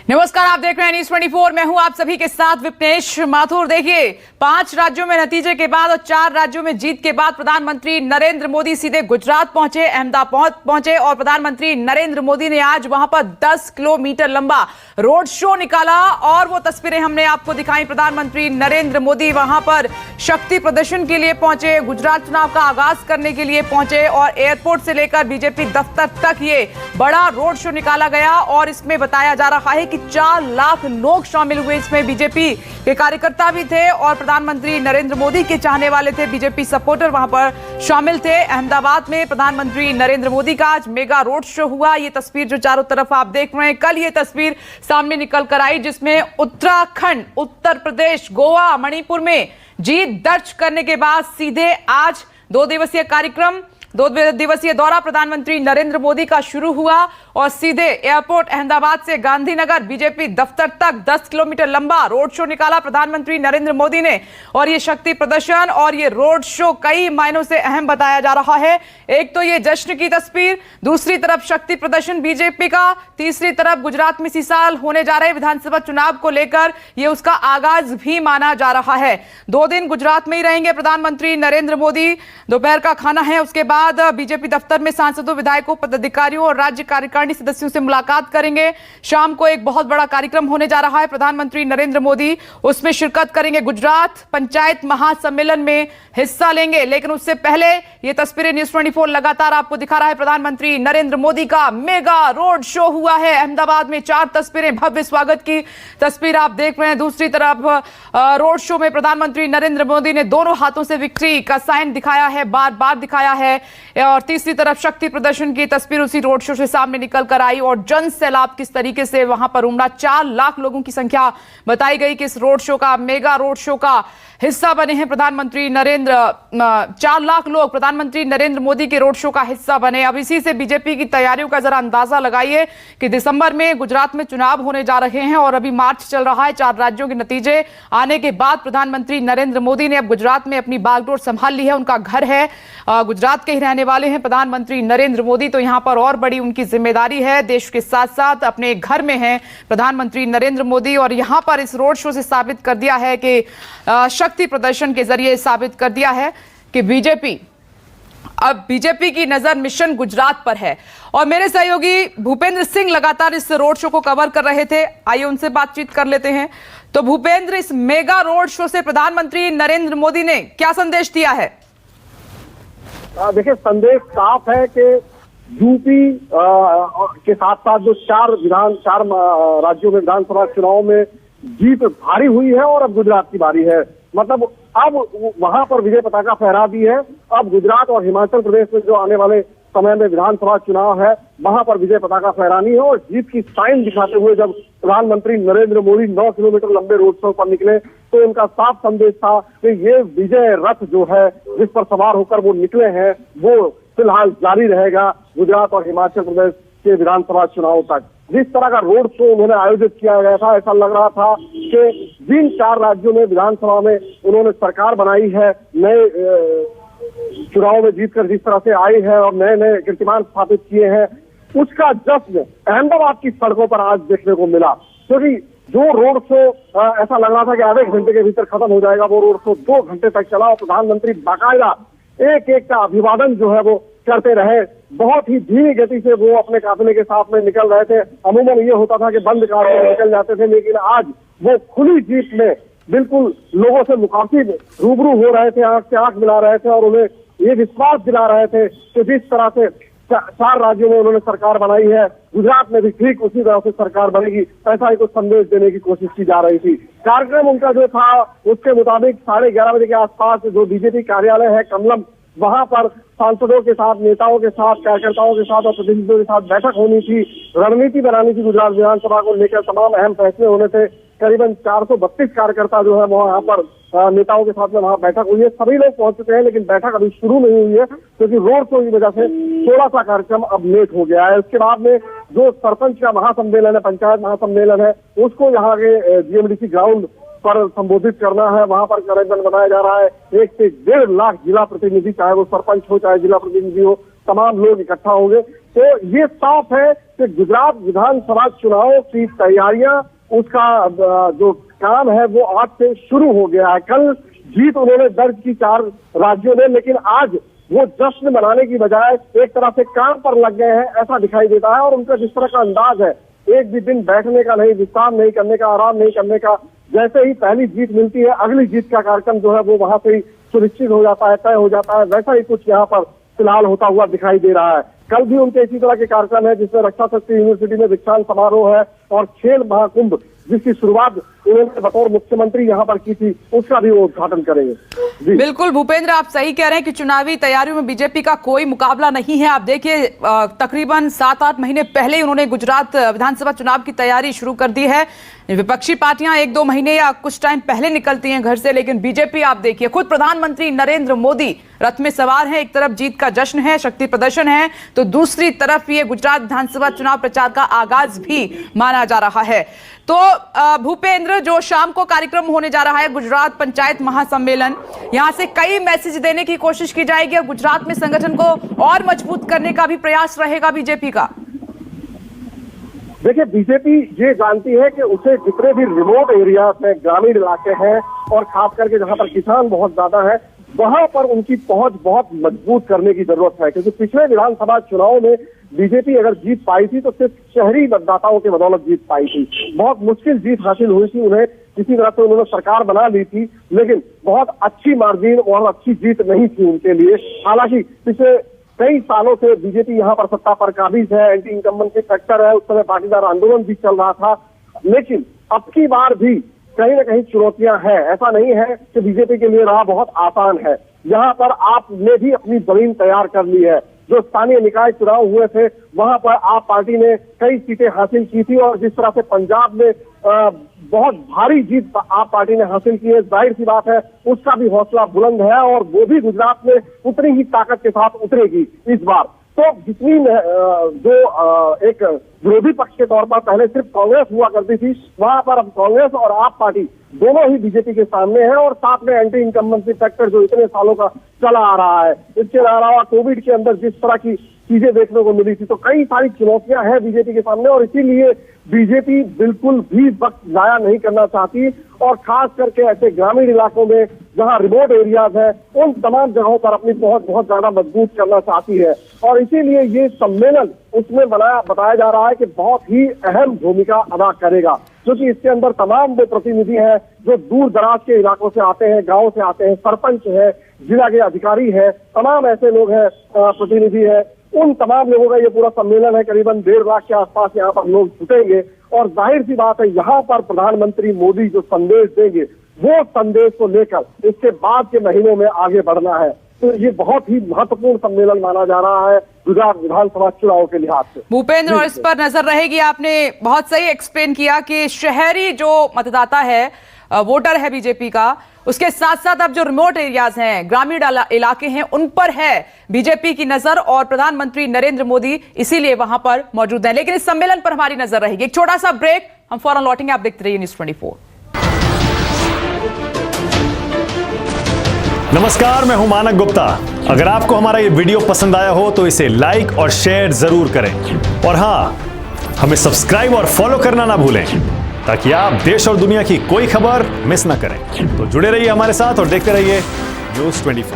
नमस्कार, आप देख रहे हैं न्यूज़ 24। मैं हूं आप सभी के साथ विपनेश माथुर। देखिए, 5 राज्यों में नतीजे के बाद और 4 राज्यों में जीत के बाद प्रधानमंत्री नरेंद्र मोदी सीधे गुजरात पहुंचे, अहमदाबाद पहुंचे और प्रधानमंत्री नरेंद्र मोदी ने आज वहां पर 10 किलोमीटर लंबा रोड शो निकाला और वो तस्वीरें हमने आपको दिखाई। प्रधानमंत्री नरेंद्र मोदी वहां पर शक्ति प्रदर्शन के लिए पहुंचे, गुजरात चुनाव का आगाज करने के लिए पहुंचे और एयरपोर्ट से लेकर बीजेपी दफ्तर तक ये बड़ा रोड शो निकाला गया और इसमें बताया जा रहा है कि 4 लाख लोग शामिल हुए। इसमें बीजेपी के कार्यकर्ता भी थे और प्रधानमंत्री नरेंद्र मोदी के चाहने वाले थे, बीजेपी सपोर्टर वहां पर शामिल थे। अहमदाबाद में प्रधानमंत्री नरेंद्र मोदी का आज मेगा रोड शो हुआ। ये तस्वीर जो चारों तरफ आप देख रहे हैं, कल ये तस्वीर सामने निकल कर आई जिसमें उत्तराखंड, उत्तर प्रदेश, गोवा, मणिपुर में जीत दर्ज करने के बाद सीधे आज 2 दिवसीय कार्यक्रम, 2 दिवसीय दौरा प्रधानमंत्री नरेंद्र मोदी का शुरू हुआ और सीधे एयरपोर्ट अहमदाबाद से गांधीनगर बीजेपी दफ्तर तक 10 किलोमीटर लंबा रोड शो निकाला प्रधानमंत्री नरेंद्र मोदी ने। और ये शक्ति प्रदर्शन और ये रोड शो कई मायनों से अहम बताया जा रहा है। एक तो ये जश्न की तस्वीर, दूसरी तरफ शक्ति प्रदर्शन बीजेपी का, तीसरी तरफ गुजरात में इसी साल होने जा रहे विधानसभा चुनाव को लेकर ये उसका आगाज भी माना जा रहा है। 2 दिन गुजरात में ही रहेंगे प्रधानमंत्री नरेंद्र मोदी। दोपहर का खाना है, उसके बाद बीजेपी दफ्तर में सांसदों, विधायकों, पदाधिकारियों और राज्य कार्यकारिणी सदस्यों से मुलाकात करेंगे। शाम को एक बहुत बड़ा कार्यक्रम होने जा रहा है। प्रधानमंत्री नरेंद्र मोदी उसमें शिरकत करेंगे, गुजरात पंचायत महासम्मेलन में हिस्सा लेंगे। लेकिन उससे पहले ये तस्वीरें न्यूज़ 24 लगातार आपको दिखा रहा है। प्रधानमंत्री नरेंद्र मोदी का मेगा रोड शो हुआ है अहमदाबाद में। 4 तस्वीरें, भव्य स्वागत की तस्वीर आप देख रहे हैं। दूसरी तरफ रोड शो में प्रधानमंत्री नरेंद्र मोदी ने दोनों हाथों से विक्ट्री का साइन दिखाया है, बार बार दिखाया है। और तीसरी तरफ शक्ति प्रदर्शन की तस्वीर उसी रोड शो से सामने निकल कर आई और जन सैलाब किस तरीके से वहां पर उमड़ा। 4 लाख लोगों की संख्या बताई गई कि इस रोड शो का, मेगा रोड शो का हिस्सा बने हैं प्रधानमंत्री नरेंद्र। 4 लाख लोग प्रधानमंत्री नरेंद्र मोदी के रोड शो का हिस्सा बने। अब इसी से बीजेपी की तैयारियों का जरा अंदाजा लगाइए कि दिसंबर में गुजरात में चुनाव होने जा रहे हैं और अभी मार्च चल रहा है। 4 राज्यों के नतीजे आने के बाद प्रधानमंत्री नरेंद्र मोदी ने अब गुजरात में अपनी बागडोर संभाल ली है। उनका घर है, गुजरात के ही रहने वाले हैं प्रधानमंत्री नरेंद्र मोदी, तो यहां पर और बड़ी उनकी जिम्मेदारी है। देश के साथ साथ अपने घर में हैं प्रधानमंत्री नरेंद्र मोदी और यहां पर इस रोड शो से साबित कर दिया है कि शक्ति प्रदर्शन के जरिए साबित कर दिया है कि बीजेपी की नजर मिशन गुजरात पर है। और मेरे सहयोगी भूपेंद्र सिंह लगातार इस रोड शो को कवर कर रहे थे, आइए उनसे बातचीत कर लेते हैं। तो भूपेंद्र, इस मेगा रोड शो से प्रधानमंत्री नरेंद्र मोदी ने क्या संदेश दिया है? देखिए, संदेश साफ है कि यूपी के साथ साथ जो 4 राज्यों में विधानसभा चुनाव में जीत भारी हुई है और अब गुजरात की बारी है। मतलब अब वहां पर विजय पताका फहरा दी है। अब गुजरात और हिमाचल प्रदेश में जो आने वाले समय में विधानसभा चुनाव है वहां पर विजय पताका फहरानी है और जीत की साइन दिखाते हुए जब प्रधानमंत्री नरेंद्र मोदी 9 किलोमीटर लंबे रोड शो पर निकले तो उनका साफ संदेश था कि ये विजय रथ जो है जिस पर सवार होकर वो निकले हैं वो फिलहाल जारी रहेगा गुजरात और हिमाचल प्रदेश के विधानसभा चुनाव तक। जिस तरह का रोड शो उन्होंने आयोजित किया गया था, ऐसा लग रहा था कि जिन 4 राज्यों में विधानसभा में उन्होंने सरकार बनाई है, नए चुनाव में जीतकर जिस तरह से आई है और नए नए कीर्तिमान स्थापित किए हैं, उसका जश्न अहमदाबाद की सड़कों पर आज देखने को मिला। क्योंकि जो रोड शो ऐसा लग रहा था कि आधे घंटे के भीतर खत्म हो जाएगा, वो रोड शो 2 घंटे तक चला और प्रधानमंत्री बाकायदा एक एक का अभिवादन जो है वो करते रहे। बहुत ही धीमी गति से वो अपने काफिले के साथ में निकल रहे थे। अमूमन ये होता था कि बंद कार में निकल जाते थे, लेकिन आज वो खुली जीप में बिल्कुल लोगों से मुखातिब रूबरू हो रहे थे, आंख से आंख मिला रहे थे और उन्हें ये विश्वास दिला रहे थे कि जिस तरह से 4 राज्यों में उन्होंने सरकार बनाई है, गुजरात में भी ठीक उसी तरह से सरकार बनेगी, ऐसा ही कुछ संदेश देने की कोशिश की जा रही थी। कार्यक्रम उनका जो था उसके मुताबिक 11:30 बजे के आसपास जो बीजेपी कार्यालय है कमलम, वहां पर सांसदों के साथ, नेताओं के साथ, कार्यकर्ताओं के साथ और प्रतिनिधियों के साथ बैठक होनी थी, रणनीति बनानी थी गुजरात विधानसभा को लेकर, तमाम अहम फैसले होने थे। करीबन 432 कार्यकर्ता जो है वहां पर नेताओं के साथ में वहां बैठक हुई है। सभी लोग पहुंच चुके हैं लेकिन बैठक अभी शुरू नहीं हुई है क्योंकि रोड शो की वजह से थोड़ा सा कार्यक्रम अब लेट हो गया है। उसके बाद में जो सरपंच का महासम्मेलन है, पंचायत महासम्मेलन है, उसको यहाँ के जीएमडीसी ग्राउंड पर संबोधित करना है। वहां पर कार्यक्रम बनाया जा रहा है। 1 से 1.5 लाख जिला प्रतिनिधि, चाहे वो सरपंच हो चाहे जिला प्रतिनिधि हो, तमाम लोग इकट्ठा होंगे। तो ये साफ है कि गुजरात विधानसभा चुनाव की तैयारियां, उसका जो काम है वो आज से शुरू हो गया है। कल जीत उन्होंने दर्ज की 4 राज्यों में, लेकिन आज वो जश्न मनाने की बजाय एक तरह से काम पर लग गए हैं, ऐसा दिखाई देता है। और उनका जिस तरह का अंदाज है, एक भी दिन बैठने का नहीं, विश्राम नहीं करने का, आराम नहीं करने का, जैसे ही पहली जीत मिलती है अगली जीत का कार्यक्रम जो है वो वहां से ही सुनिश्चित हो जाता है, तय हो जाता है। वैसा ही कुछ यहाँ पर फिलहाल होता हुआ दिखाई दे रहा है। कल भी उनके इसी तरह के कार्यक्रम है, जिसमें रक्षा शक्ति यूनिवर्सिटी में दीक्षांत समारोह है और खेल महाकुंभ जिसकी शुरुआत उन्होंने बतौर मुख्यमंत्री यहाँ पर की थी, उसका भी वो उद्घाटन करेंगे। जी बिल्कुल भूपेंद्र, आप सही कह रहे हैं कि चुनावी तैयारियों में बीजेपी का कोई मुकाबला नहीं है। आप देखिए तकरीबन 7-8 महीने पहले ही उन्होंने गुजरात विधानसभा चुनाव की तैयारी शुरू कर दी है। विपक्षी पार्टियां 1-2 महीने या कुछ टाइम पहले निकलती हैं घर से, लेकिन बीजेपी आप देखिए खुद प्रधानमंत्री नरेंद्र मोदी रथ में सवार हैं। एक तरफ जीत का जश्न है, शक्ति प्रदर्शन है, तो दूसरी तरफ ये गुजरात विधानसभा चुनाव प्रचार का आगाज भी माना जा रहा है। तो भूपेंद्र, जो शाम को कार्यक्रम होने जा रहा है गुजरात पंचायत महासम्मेलन, यहां से कई मैसेज देने की कोशिश की जाएगी और गुजरात में संगठन को और मजबूत करने का भी प्रयास रहेगा बीजेपी का। देखिए, बीजेपी ये जानती है कि उसे जितने भी रिमोट एरिया में, ग्रामीण इलाके हैं और खास करके जहां पर किसान बहुत ज्यादा है, वहां पर उनकी पहुंच बहुत मजबूत करने की जरूरत है। क्योंकि पिछले विधानसभा चुनाव में बीजेपी अगर जीत पाई थी तो सिर्फ शहरी मतदाताओं के बदौलत जीत पाई थी। बहुत मुश्किल जीत हासिल हुई थी उन्हें, किसी तरह से उन्होंने सरकार बना ली थी, लेकिन बहुत अच्छी मार्जिन और अच्छी जीत नहीं थी उनके लिए। हालांकि पिछले कई सालों से बीजेपी यहाँ पर सत्ता पर काबिज है, एंटी इनकम्बेंसी फैक्टर है, उस समय पाटीदार आंदोलन भी चल रहा था। लेकिन अब की बार भी कहीं ना कहीं चुनौतियां हैं। ऐसा नहीं है कि बीजेपी के लिए राह बहुत आसान है। यहाँ पर आपने भी अपनी जमीन तैयार कर ली है। जो स्थानीय निकाय चुनाव हुए थे वहां पर आप पार्टी ने कई सीटें हासिल की थी और जिस तरह से पंजाब में बहुत भारी जीत आप पार्टी ने हासिल की है, जाहिर सी बात है उसका भी हौसला बुलंद है और वो भी गुजरात में उतनी ही ताकत के साथ उतरेगी इस बार। तो जितनी जो एक विरोधी पक्ष के तौर पर पहले सिर्फ कांग्रेस हुआ करती थी, वहां पर अब कांग्रेस और आप पार्टी दोनों ही बीजेपी के सामने है और साथ में एंटी इनकम्बेंसी फैक्टर जो इतने सालों का चला आ रहा है। इसके अलावा कोविड के अंदर जिस तरह की चीजें देखने को मिली थी, तो कई सारी चुनौतियां हैं बीजेपी के सामने और इसीलिए बीजेपी बिल्कुल भी वक्त जाया नहीं करना चाहती और खास करके ऐसे ग्रामीण इलाकों में जहां रिमोट एरियाज है, उन तमाम जगहों पर अपनी पहुंच बहुत ज्यादा मजबूत करना चाहती है। और इसीलिए ये सम्मेलन उसमें बताया जा रहा है कि बहुत ही अहम भूमिका अदा करेगा, क्योंकि इसके अंदर तमाम वो प्रतिनिधि हैं जो दूर दराज के इलाकों से आते हैं, गाँव से आते हैं, सरपंच है, जिला के अधिकारी है, तमाम ऐसे लोग हैं, प्रतिनिधि है। उन तमाम लोगों का ये पूरा सम्मेलन है। करीबन 1.5 लाख के आसपास यहाँ पर लोग जुटेंगे और जाहिर सी बात है यहाँ पर प्रधानमंत्री मोदी जो संदेश देंगे वो संदेश को लेकर इसके बाद के महीनों में आगे बढ़ना है। तो ये बहुत ही महत्वपूर्ण सम्मेलन माना जा रहा है गुजरात विधानसभा चुनाव के लिहाज से। भूपेंद्र, और इस पर नजर रहेगी। आपने बहुत सही एक्सप्लेन किया कि शहरी जो मतदाता है, वोटर है बीजेपी का, उसके साथ साथ अब जो रिमोट एरियाज हैं, ग्रामीण इलाके हैं, उन पर है बीजेपी की नजर और प्रधानमंत्री नरेंद्र मोदी इसीलिए वहां पर मौजूद हैं। लेकिन इस सम्मेलन पर हमारी नजर रहेगी। एक छोटा सा ब्रेक, हम फौरन लौटेंगे। आप देखते रहिए न्यूज़ 24। नमस्कार, मैं हूं मानक गुप्ता। अगर आपको हमारा ये वीडियो पसंद आया हो तो इसे लाइक और शेयर जरूर करें और हां, हमें सब्सक्राइब और फॉलो करना ना भूलें ताकि आप देश और दुनिया की कोई खबर मिस ना करें। तो जुड़े रहिए हमारे साथ और देखते रहिए न्यूज़ 24।